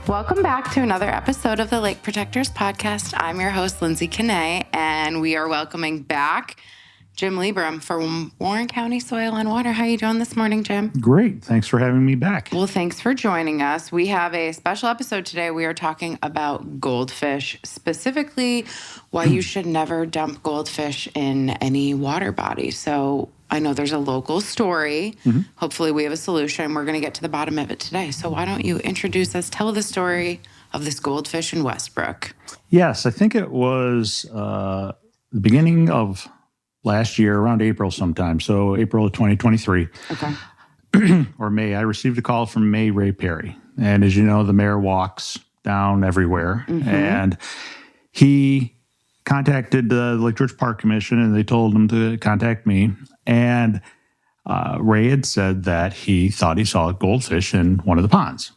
Welcome back to another episode of the Lake Protectors Podcast. I'm your host, Lindsay Canay, and we are welcoming back Jim Lieberum from Warren County Soil and Water. How are you doing this morning, Jim? Great. Thanks for having me back. Well, thanks for joining us. We have a special episode today. We are talking about goldfish, specifically why you should never dump goldfish in any water body. So I know there's a local story. Hopefully we have a solution. We're going to get to the bottom of it today. So why don't you introduce us, tell the story of this goldfish in West Brook. Yes, I think it was the beginning of last year, around April sometime. So April of 2023. Okay. Or May. I received a call from May Ray Perry. And as you know, the mayor walks down everywhere. And he contacted the Lake George Park Commission, and they told him to contact me. And Ray had said that he thought he saw a goldfish in one of the ponds.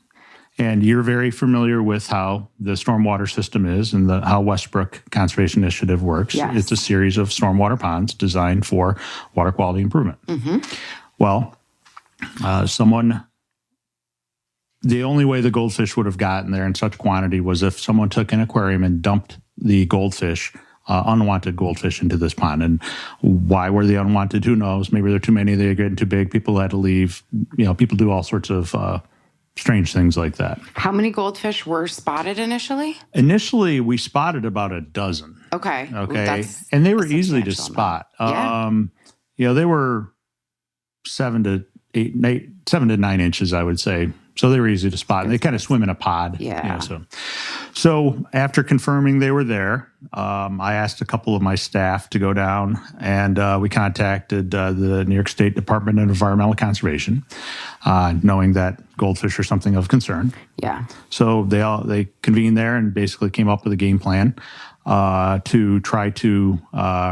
And you're very familiar with how the stormwater system is and how West Brook Conservation Initiative works. Yes. It's a series of stormwater ponds designed for water quality improvement. Well, the only way the goldfish would have gotten there in such quantity was if someone took an aquarium and dumped the goldfish, unwanted goldfish, into this pond. And why were they unwanted? Who knows? Maybe there are too many, they're getting too big, people had to leave. You know, people do all sorts of strange things like that. How many goldfish were spotted initially? Initially, we spotted about a dozen. Okay. Okay. And they were easy to spot. You know, they were 7 to 9 inches, I would say. So they were easy to spot. And they kind of swim in a pod. Yeah. You know, so after confirming they were there, I asked a couple of my staff to go down, and we contacted the New York State Department of Environmental Conservation, knowing that goldfish are something of concern. Yeah. So they convened there and basically came up with a game plan to try to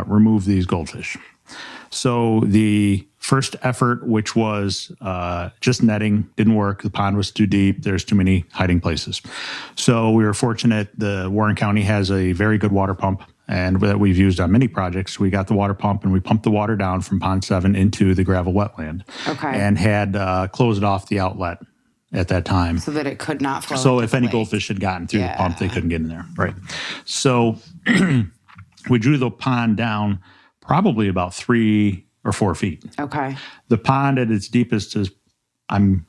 remove these goldfish. So the first effort, which was just netting, didn't work. The pond was too deep. There's too many hiding places. So we were fortunate. The Warren County has a very good water pump, and that we've used on many projects. We got the water pump, and we pumped the water down from Pond 7 into the gravel wetland. Okay. And had closed off the outlet at that time. So that it could not flow. So if any goldfish had gotten through the pump, they couldn't get in there. Right. So we drew the pond down probably about 3 or 4 feet. Okay. The pond at its deepest is, I'm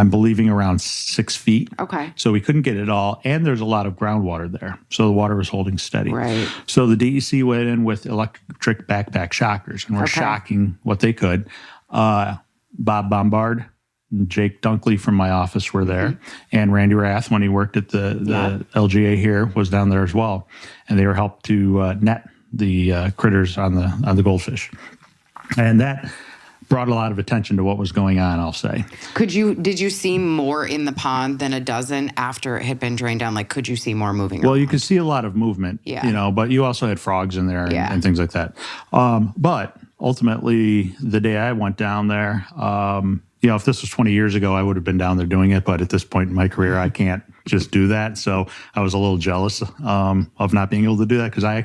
believing, around 6 feet. Okay. So we couldn't get it all, and there's a lot of groundwater there. So the water was holding steady. Right. So the DEC went in with electric backpack shockers, and were shocking what they could. Bob Bombard and Jake Dunkley from my office were there, and Randy Rath, when he worked at the LGA here, was down there as well. And they were helped to net the critters on the goldfish. And that brought a lot of attention to what was going on, I'll say. Did you see more in the pond than a dozen after it had been drained down? Like, could you see more moving around? Well, you could see a lot of movement, you know, but you also had frogs in there and things like that. But ultimately, the day I went down there, you know, if this was 20 years ago, I would have been down there doing it. But at this point in my career, I can't just do that. So I was a little jealous of not being able to do that, because I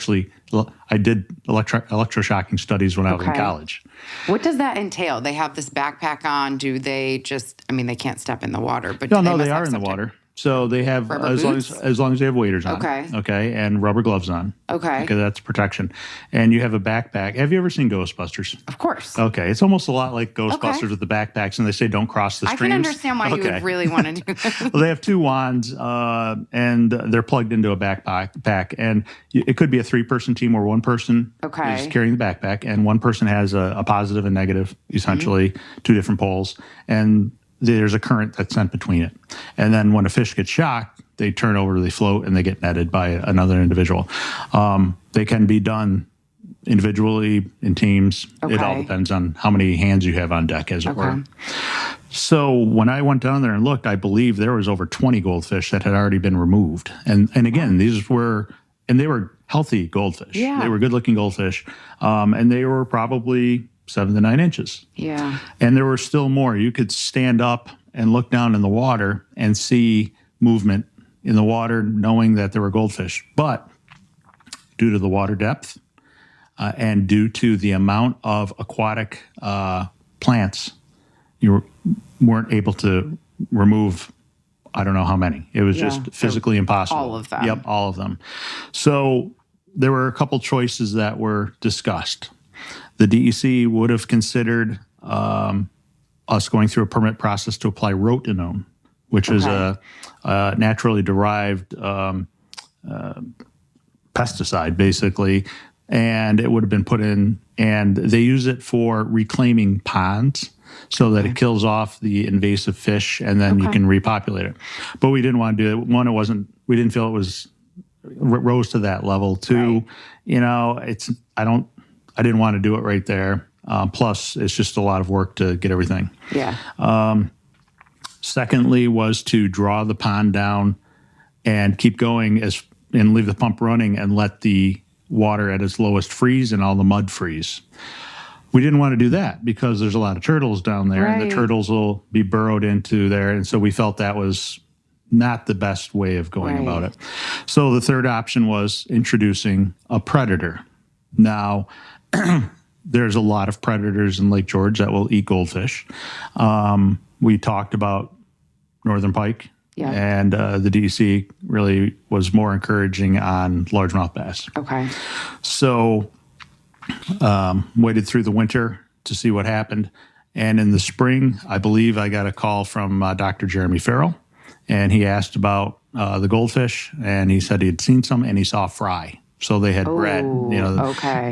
did electroshocking studies when I was in college. What does that entail? They have this backpack on. Do they just, I mean, they can't step in the water, but no, they are in the water. So they have, as long as they have waders on. Okay. And rubber gloves on. Okay, that's protection. And you have a backpack. Have you ever seen Ghostbusters? Of course. Okay. It's almost a lot like Ghostbusters with the backpacks, and they say don't cross the streams. I can understand why you would really want to do that. Well, they have 2 wands, and they're plugged into a backpack. And it could be a 3-person team where one person is carrying the backpack, and one person has a positive and negative, essentially, 2 different poles. And there's a current that's sent between it. And then when a fish gets shocked, they turn over, they float, and they get netted by another individual. They can be done individually, in teams. It all depends on how many hands you have on deck, as it were. So when I went down there and looked, I believe there was over 20 goldfish that had already been removed. And again, they were healthy goldfish. Yeah. They were good-looking goldfish. And they were probably 7 to 9 inches. Yeah. And there were still more. You could stand up and look down in the water and see movement in the water, knowing that there were goldfish. But due to the water depth and due to the amount of aquatic plants, you weren't able to remove I don't know how many. It was just physically impossible. All of them. Yep, all of them. So there were a couple choices that were discussed. The DEC would have considered us going through a permit process to apply rotenone, which is a naturally derived pesticide, basically, and it would have been put in, and they use it for reclaiming ponds so that it kills off the invasive fish, and then you can repopulate it. But we didn't want to do it. One, we didn't feel it rose to that level. Two, I didn't want to do it right there. Plus, it's just a lot of work to get everything. Yeah. Secondly, was to draw the pond down and keep going and leave the pump running and let the water at its lowest freeze and all the mud freeze. We didn't want to do that because there's a lot of turtles down there, and the turtles will be burrowed into there. And so we felt that was not the best way of going about it. So the third option was introducing a predator. Now, there's a lot of predators in Lake George that will eat goldfish. We talked about northern pike, and the DEC really was more encouraging on largemouth bass. Okay. So waited through the winter to see what happened. And in the spring, I believe I got a call from Dr. Jeremy Farrell, and he asked about the goldfish, and he said he had seen some, and he saw fry. So they had bred,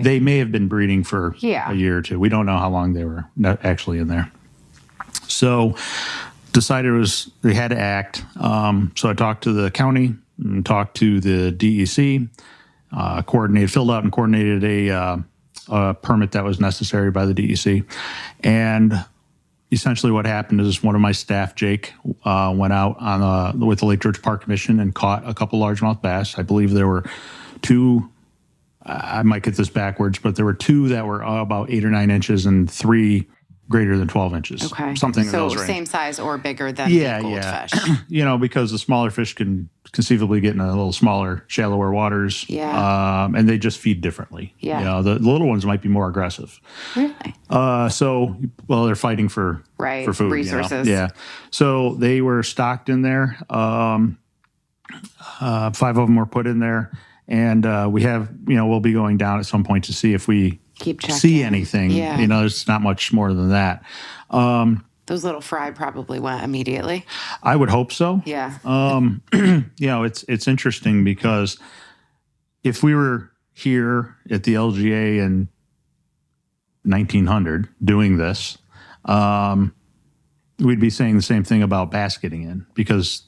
they may have been breeding for a year or two. We don't know how long they were actually in there. So decided they had to act. So I talked to the county and talked to the DEC, filled out and coordinated a permit that was necessary by the DEC. And essentially what happened is one of my staff, Jake, went out with the Lake George Park Commission and caught a couple largemouth bass. I believe there were two, I might get this backwards, but there were two that were about 8 or 9 inches and 3 greater than 12 inches. Okay. Something in those range. Same size or bigger than the goldfish. Because the smaller fish can conceivably get in a little smaller, shallower waters. Yeah. And they just feed differently. Yeah. The little ones might be more aggressive. Really? They're fighting for food. Resources. Yeah. So they were stocked in there. 5 of them were put in there. And we'll be going down at some point to see if we see anything. Yeah. There's not much more than that. Those little fry probably went immediately. I would hope so. Yeah. It's interesting because if we were here at the LGA in 1900 doing this, we'd be saying the same thing about bass getting in because,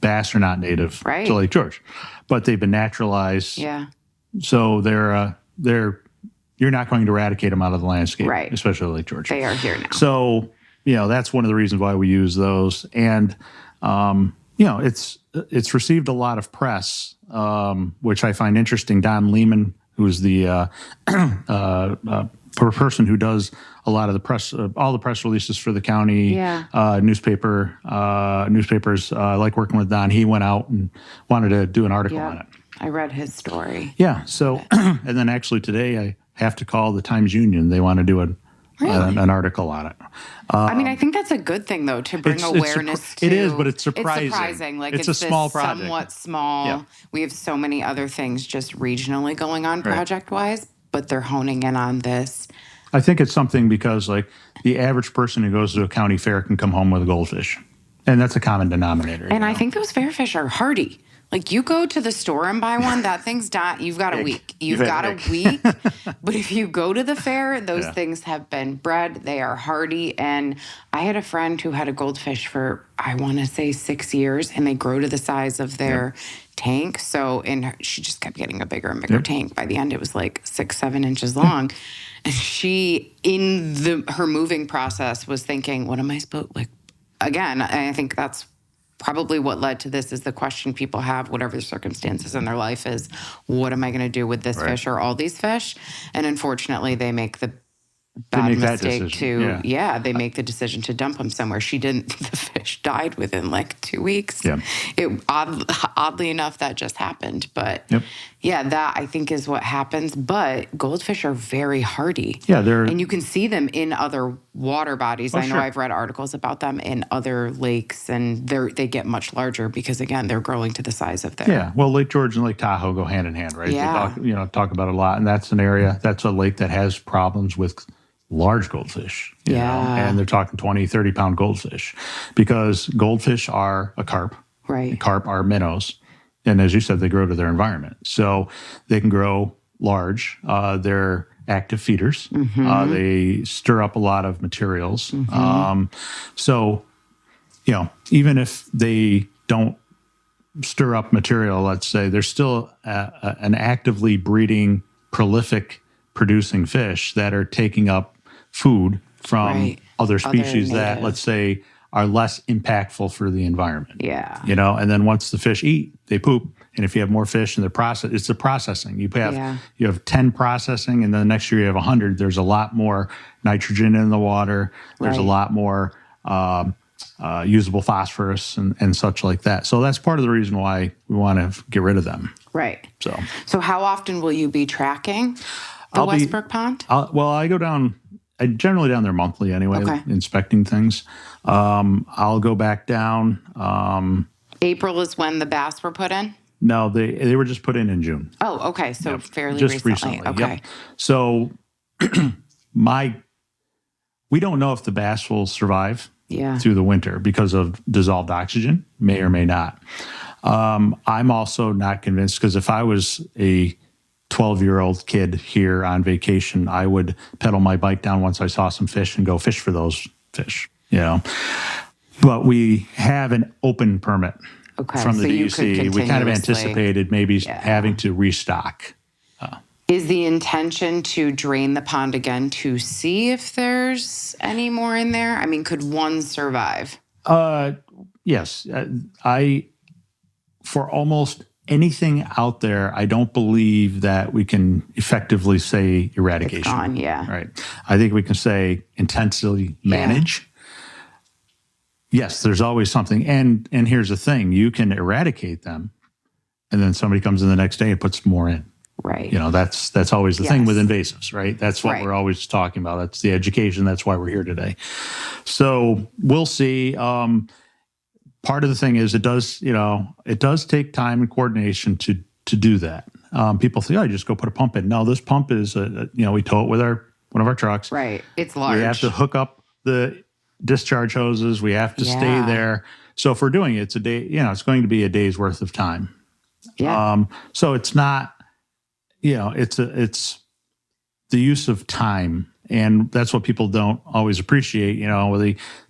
bass are not native to Lake George, but they've been naturalized. Yeah. So you're not going to eradicate them out of the landscape, especially Lake George. They are here now. So, that's one of the reasons why we use those. And, it's received a lot of press, which I find interesting. Don Lehman, who's the person who does a lot of the press, all the press releases for the county newspapers. I like working with Don. He went out and wanted to do an article on it. I read his story. Yeah. So, and then actually today I have to call the Times Union. They want to do an article on it. I think that's a good thing, though, to bring awareness to. It is, but it's surprising. It's surprising. It's a small project. Somewhat small. Yeah. We have so many other things just regionally going on project-wise, but they're honing in on this. I think it's something because, the average person who goes to a county fair can come home with a goldfish. And that's a common denominator. And I think those fair fish are hardy. You go to the store and buy one, that thing's done. You've got a week. You've got a week. But if you go to the fair, those things have been bred. They are hardy. And I had a friend who had a goldfish for, I want to say 6 years, and they grow to the size of their tank. So she just kept getting a bigger and bigger tank. By the end, it was 6-7 inches long. And she, in her moving process, was thinking, what am I supposed, again, I think that's probably what led to this is the question people have, whatever the circumstances in their life is, what am I going to do with this fish or all these fish? And unfortunately, they make the bad mistake they make the decision to dump them somewhere. She didn't, fish died within like 2 weeks. Yeah. Oddly enough, that just happened. But Yep. yeah, that I think is what happens. But goldfish are very hardy. Yeah, and you can see them in other water bodies. I know sure. I've read articles about them in other lakes, and they get much larger because again, they're growing to the size of their. Yeah, well, Lake George and Lake Tahoe go hand in hand, right? Yeah. They talk about it a lot, and that's a lake that has problems with large goldfish. You know, and they're talking 20, 30-pound goldfish because goldfish are a carp. Right. Carp are minnows. And as you said, they grow to their environment. So they can grow large. They're active feeders. They stir up a lot of materials. So, even if they don't stir up material, let's say, they're still an actively breeding, prolific producing fish that are taking up food from other species that, let's say, are less impactful for the environment. Yeah. And then once the fish eat, they poop. And if you have more fish in the process, it's the processing. You have 10 processing, and then the next year you have 100. There's a lot more nitrogen in the water. There's a lot more usable phosphorus and such like that. So that's part of the reason why we want to get rid of them. Right. So how often will you be tracking the West Brook Pond? I go down. I generally down there monthly anyway, inspecting things. I'll go back down. April is when the bass were put in? No, they were just put in June. Oh, okay. So fairly just recently. Okay. Yep. So we don't know if the bass will survive through the winter because of dissolved oxygen, may or may not. I'm also not convinced because if I was a 12-year-old kid here on vacation, I would pedal my bike down once I saw some fish and go fish for those fish, But we have an open permit from the DUC. We kind of anticipated maybe having to restock. Is the intention to drain the pond again to see if there's any more in there? I mean, could one survive? Yes. For almost anything out there, I don't believe that we can effectively say eradication. It's gone, yeah. Right. I think we can say intensely manage. Yes, there's always something. And here's the thing. You can eradicate them, and then somebody comes in the next day and puts more in. Right. That's always the thing with invasives, right? That's what we're always talking about. That's the education. That's why we're here today. So we'll see. Part of the thing is it does take time and coordination to do that. People think, you just go put a pump in. No, this pump is, we tow it with one of our trucks. Right. It's large. We have to hook up the discharge hoses. We have to stay there. So if we're doing it, it's a day, it's going to be a day's worth of time. Yeah. So it's not, it's the use of time. And that's what people don't always appreciate.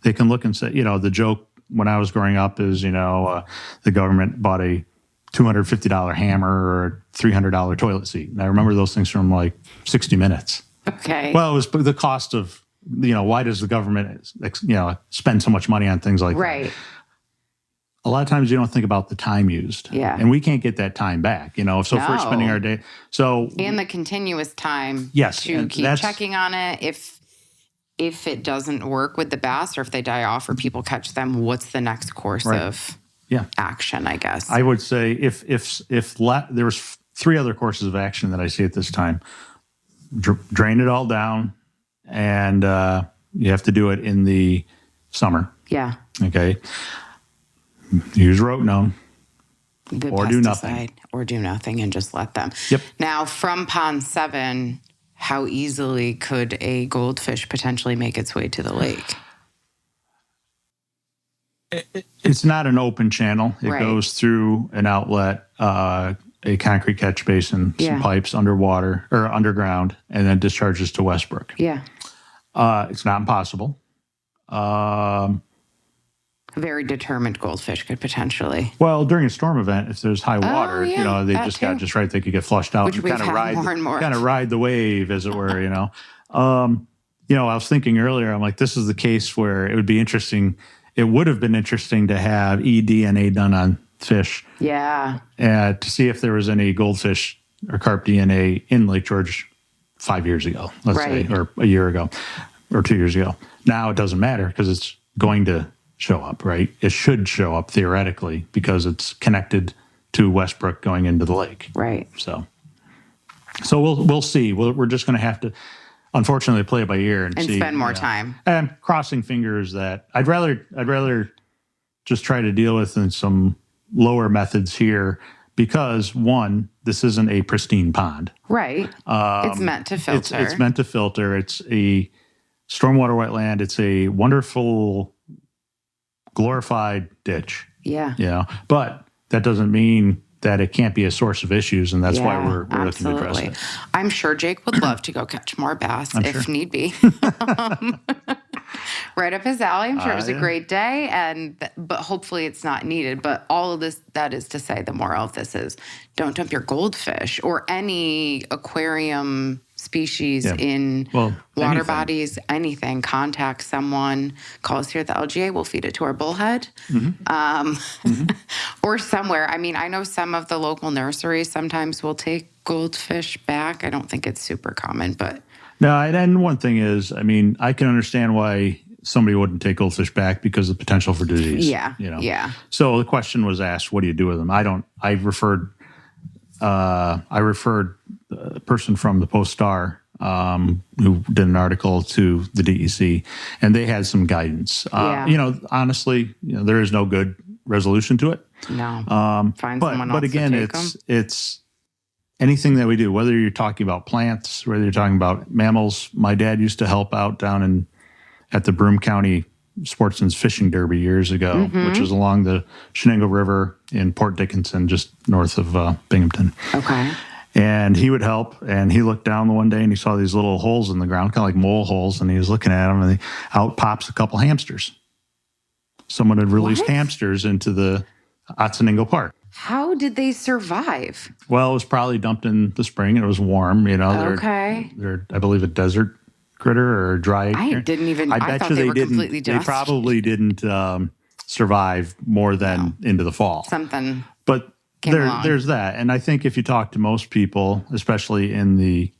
They can look and say, the joke when I was growing up is, the government bought a $250 hammer or a $300 toilet seat. And I remember those things from like 60 Minutes. Okay. Well, it was the cost of, why does the government, spend so much money on things like that? Right. A lot of times you don't think about the time used. Yeah. And we can't get that time back, so if we're spending our day. And the continuous time to keep checking on it. If it doesn't work with the bass or if they die off or people catch them, what's the next course of action, I guess? I would say if there was 3 other courses of action that I see at this time. Drain it all down, and you have to do it in the summer. Yeah. Okay. Use rotenone. Or do nothing. Or do nothing and just let them. Yep. Now, from Pond 7, how easily could a goldfish potentially make its way to the lake? It's not an open channel. It goes through an outlet, a concrete catch basin, some pipes underwater or underground, and then discharges to West Brook. Yeah. It's not impossible. A very determined goldfish could potentially. Well, during a storm event, if there's high water, they just got just right. They could get flushed out. Which we've had more and more. Kind of ride the wave, as it were. I was thinking earlier. I'm like, this is the case where it would be interesting. It would have been interesting to have eDNA done on fish. Yeah. To see if there was any goldfish or carp DNA in Lake George 5 years ago, let's say, or a year ago, or 2 years ago. Now it doesn't matter because it's going to show up, right? It should show up theoretically because it's connected to West Brook going into the lake. Right. So we'll see. We're just going to have to, unfortunately, play it by ear and see. Spend more time. And crossing fingers that I'd rather just try to deal with in some lower methods here because, one, this isn't a pristine pond. Right. It's meant to filter. It's meant to filter. It's a stormwater wetland. It's a wonderful, glorified ditch. Yeah. But that doesn't mean that it can't be a source of issues, and that's why we're looking to address it. I'm sure Jake would love to go catch more bass if need be. Right up his alley. I'm sure it was a great day, but hopefully it's not needed. But all of this, that is to say, the moral of this is don't dump your goldfish or any aquarium species in water bodies, anything. Contact someone. Call us here at the LGA. We'll feed it to our bullhead or somewhere. I mean, I know some of the local nurseries sometimes will take goldfish back. I don't think it's super common, but... No, and one thing is, I mean, I can understand why somebody wouldn't take goldfish back because of the potential for disease. Yeah, yeah. So the question was asked, what do you do with them? I referred a person from the Post-Star who did an article to the DEC, and they had some guidance. Honestly, there is no good resolution to it. No. Find someone else but again, to take it's anything that we do, whether you're talking about plants, whether you're talking about mammals. My dad used to help out down at the Broome County Sportsman's Fishing Derby years ago, which is along the Shenango River in Port Dickinson, just north of Binghamton. Okay. And he would help, and he looked down one day and he saw these little holes in the ground, kind of like mole holes, and he was looking at them, and out pops a couple hamsters. Someone had released hamsters into the Otsiningo Park. How did they survive? Well, it was probably dumped in the spring, and it was warm. They're I believe, a desert critter or a dry. I bet you they were completely dusty. They probably didn't survive more than into the fall. Something. But there's that, and I think if you talk to most people, especially in the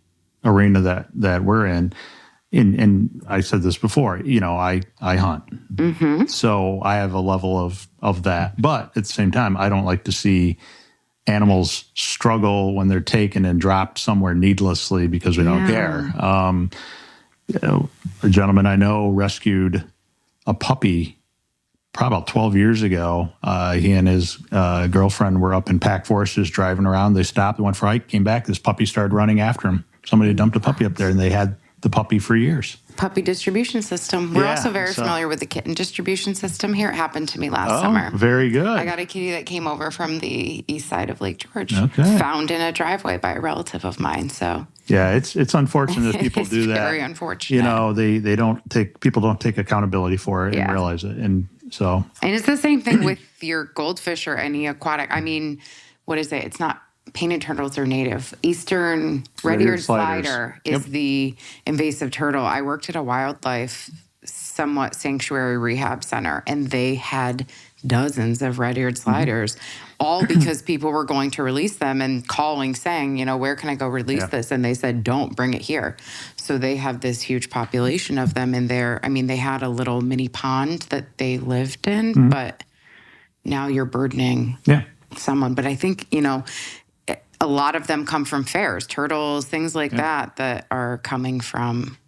arena that we're in, and I said this before, I hunt, so I have a level of that. But at the same time, I don't like to see animals struggle when they're taken and dropped somewhere needlessly because we don't care. A gentleman I know rescued a puppy probably about 12 years ago. He and his girlfriend were up in Pack Forest just driving around. They stopped, they went for a hike, came back. This puppy started running after him. Somebody dumped a puppy up there, and they had the puppy for years. Puppy distribution system. We're also very familiar with the kitten distribution system here. It happened to me last summer. Very good. I got a kitty that came over from the east side of Lake George, found in a driveway by a relative of mine. So yeah, it's unfortunate that people do that. Very unfortunate. People don't take accountability for it and realize it, and it's the same thing with your goldfish or any aquatic. I mean, what is it? It's not. Painted turtles are native. Eastern red-eared slider is the invasive turtle. I worked at a wildlife somewhat sanctuary rehab center, and they had dozens of red-eared sliders, all because people were going to release them and calling saying, where can I go release this? And they said, don't bring it here. So they have this huge population of them in there. I mean, they had a little mini pond that they lived in, but now you're burdening someone. But I think, a lot of them come from fairs, turtles, things like that are coming from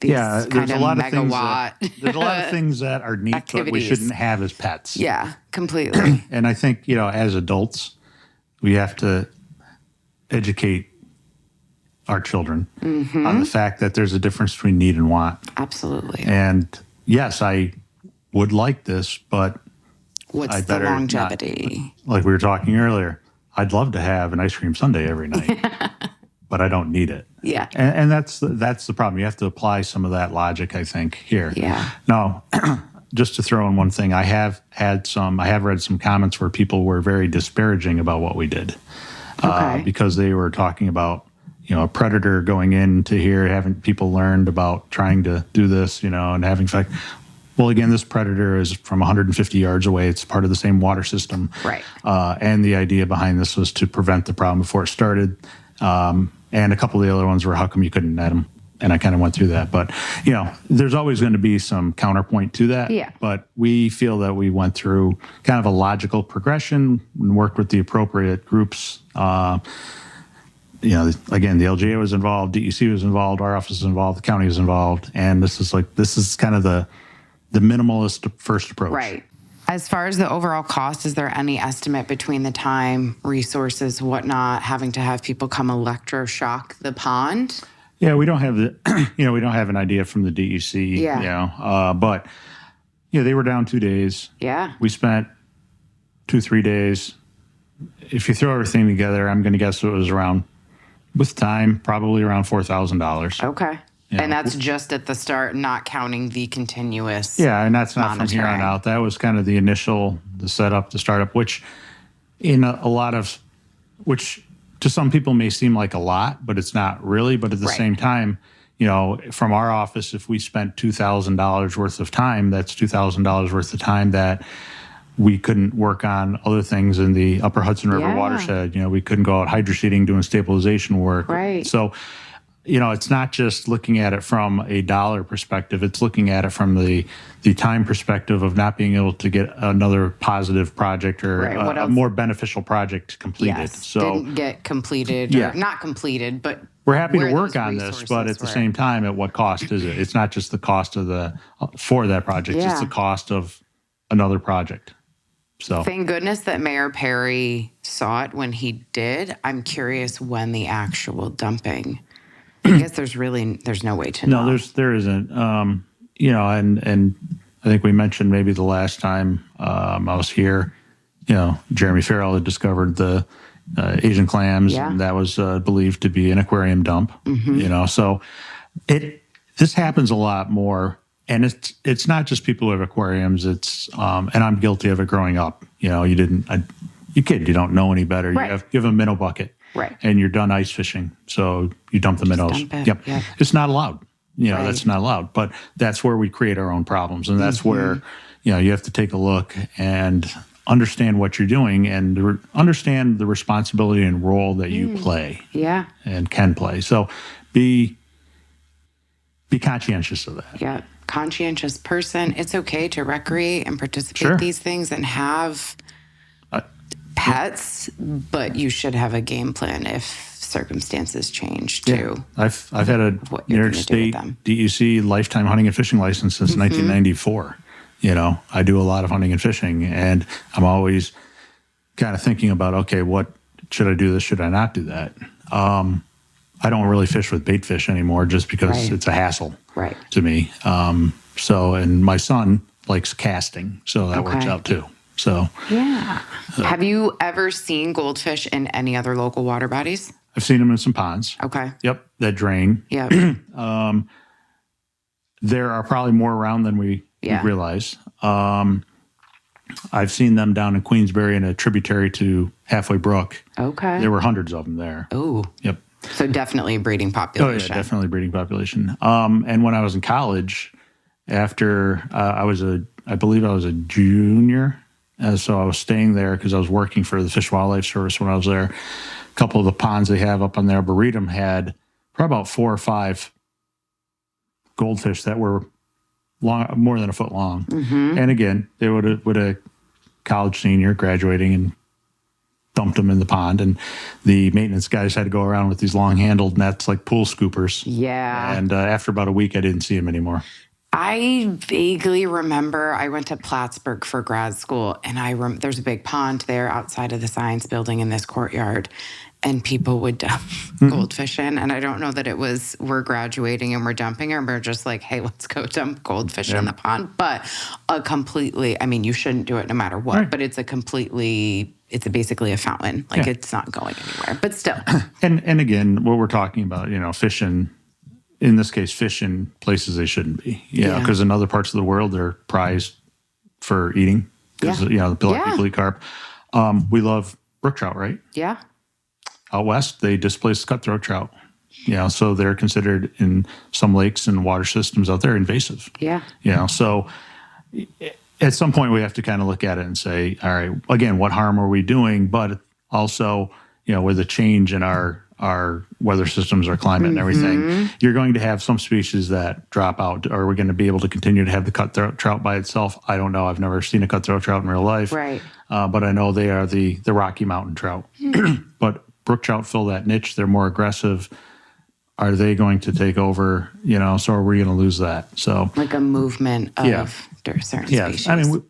these kind of megawatt there's a lot of things that are neat, but we shouldn't have as pets. Yeah, completely. And I think, as adults, we have to educate our children on the fact that there's a difference between need and want. Absolutely. And yes, I would like this, but what's the longevity? Like we were talking earlier, I'd love to have an ice cream sundae every night, but I don't need it. Yeah. And that's the problem. You have to apply some of that logic, I think, here. Yeah. Now, just to throw in one thing, I have read some comments where people were very disparaging about what we did because they were talking about, a predator going into here, having people learned about trying to do this, and having fact. Well, again, this predator is from 150 yards away. It's part of the same water system. Right. And the idea behind this was to prevent the problem before it started. And a couple of the other ones were, how come you couldn't net them? and I kind of went through that. But, there's always going to be some counterpoint to that. Yeah. But we feel that we went through kind of a logical progression and worked with the appropriate groups. Again, the LGA was involved, DEC was involved, our office was involved, the county was involved. And this is kind of the minimalist first approach. Right. As far as the overall cost, is there any estimate between the time, resources, whatnot, having to have people come electroshock the pond? Yeah, we don't have we don't have an idea from the DEC. Yeah. But they were down 2 days. Yeah. We spent 2-3 days. If you throw everything together, I'm going to guess it was around, with time, probably around $4,000. Okay. And that's just at the start, not counting the continuous. Yeah, and that's not from here on out. That was kind of the initial, the setup, the startup, which which to some people may seem like a lot, but it's not really. But at the same time, from our office, if we spent $2,000 worth of time, that's $2,000 worth of time that we couldn't work on other things in the Upper Hudson River watershed. We couldn't go out hydroseeding, doing stabilization work. Right. So, it's not just looking at it from a dollar perspective. It's looking at it from the time perspective of not being able to get another positive project or a more beneficial project completed. Yes, so didn't get completed or not completed, but we're happy to work on this, but at the same time, at what cost is it? It's not just the cost of for that project. It's the cost of another project. So thank goodness that Mayor Perry saw it when he did. I'm curious when the actual dumping. I guess there's no way to know. No, there isn't. And I think we mentioned maybe the last time I was here, Jeremy Farrell had discovered the Asian clams, and that was believed to be an aquarium dump. So this happens a lot more, and it's not just people who have aquariums. It's and I'm guilty of it growing up. You don't know any better. Right. You have a minnow bucket. Right. And you're done ice fishing, so you dump the minnows. Yep. It's not allowed. That's not allowed. But that's where we create our own problems, and that's where you have to take a look and understand what you're doing and understand the responsibility and role that you play. Yeah. And can play. So be conscientious of that. Yeah. Conscientious person. It's okay to recreate and participate in these things and have pets, but you should have a game plan if circumstances change too. I've had a New York State DEC lifetime hunting and fishing license since 1994. I do a lot of hunting and fishing, and I'm always kind of thinking about, okay, what should I do this? Should I not do that? I don't really fish with bait fish anymore just because it's a hassle to me. And my son likes casting, so that works out too. So have you ever seen goldfish in any other local water bodies? I've seen them in some ponds. Okay. Yep, that drain. Yep. There are probably more around than we realize. I've seen them down in Queensbury in a tributary to Halfway Brook. Okay. There were hundreds of them there. Oh. Yep. So definitely a breeding population. Oh yeah, definitely breeding population. And when I was in college, after I believe I was a junior. So I was staying there because I was working for the Fish and Wildlife Service when I was there. A couple of the ponds they have up on the Arboretum had probably about 4 or 5 goldfish that were more than a foot long. And again, they would a college senior graduating and dumped them in the pond. And the maintenance guys had to go around with these long-handled nets like pool scoopers. Yeah. And after about a week, I didn't see them anymore. I vaguely remember I went to Plattsburgh for grad school, and there's a big pond there outside of the science building in this courtyard, and people would dump goldfish in. And I don't know that it was we're graduating and we're dumping, or we're just like, hey, let's go dump goldfish in the pond. But you shouldn't do it no matter what, but it's basically a fountain. Like it's not going anywhere, but still. And again, what we're talking about, fishing. In this case, fish in places they shouldn't be. Because in other parts of the world, they're prized for eating. Because, the pelagic people eat carp. We love brook trout, right? Yeah. Out west, they displace cutthroat trout. So they're considered in some lakes and water systems out there invasive. Yeah. So at some point we have to kind of look at it and say, all right, again, what harm are we doing? But also, with a change in our our weather systems, our climate and everything, you're going to have some species that drop out. Are we going to be able to continue to have the cutthroat trout by itself? I don't know. I've never seen a cutthroat trout in real life. Right. But I know they are the Rocky Mountain trout. But brook trout fill that niche. They're more aggressive. Are they going to take over? So are we going to lose that? So like a movement of certain species. I mean,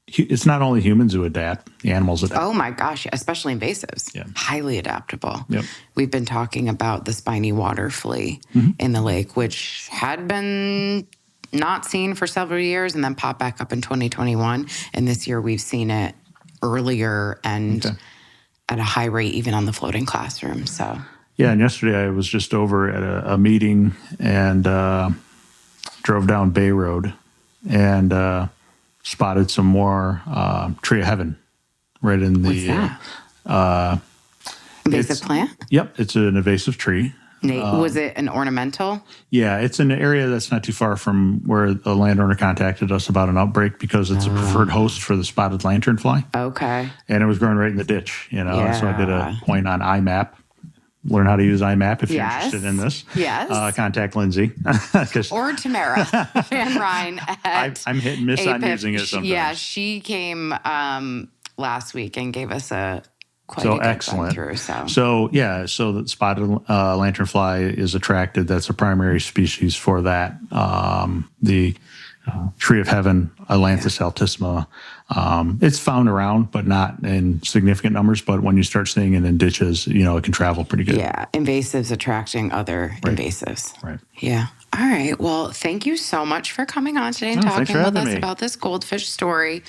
it's not only humans who adapt; the animals adapt. Oh my gosh, especially invasives. Yeah. Highly adaptable. Yep. We've been talking about the spiny water flea in the lake, which had been not seen for several years and then popped back up in 2021. And this year we've seen it earlier and at a high rate, even on the floating classroom. So yeah, and yesterday I was just over at a meeting and drove down Bay Road and spotted some more tree of heaven right in the invasive plant. Yep, it's an invasive tree. Was it an ornamental? Yeah, it's an area that's not too far from where the landowner contacted us about an outbreak because it's a preferred host for the spotted lanternfly. Okay. And it was growing right in the ditch, So I did a point on IMAP. Learn how to use IMAP if you're interested in this. Yes. Contact Lindsay. Or Tamara Van Ryn I'm hit and miss on using it sometimes. Yeah, she came last week and gave us quite a good excellent. run through. So the spotted lanternfly is attracted. That's a primary species for that. The tree of heaven, Atlantis altisma. It's found around, but not in significant numbers. But when you start seeing it in ditches, it can travel pretty good. Yeah, invasives attracting other invasives. Right. Yeah. All right. Well, thank you so much for coming on today and talking with us about this goldfish story.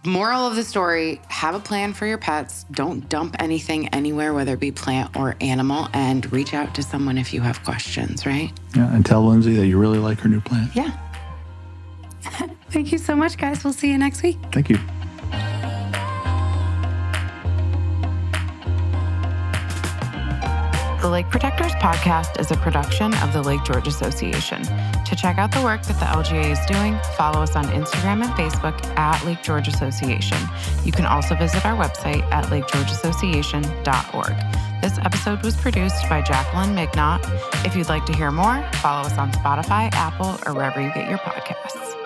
Moral of the story, have a plan for your pets. Don't dump anything anywhere, whether it be plant or animal, and reach out to someone if you have questions, right? Yeah, and tell Lindsay that you really like her new plant. Yeah. Thank you so much, guys. We'll see you next week. Thank you. The Lake Protectors Podcast is a production of the Lake George Association. To check out the work that the LGA is doing, follow us on Instagram and Facebook at Lake George Association. You can also visit our website at lakegeorgeassociation.org. This episode was produced by Jacqueline Mignot. If you'd like to hear more, follow us on Spotify, Apple, or wherever you get your podcasts.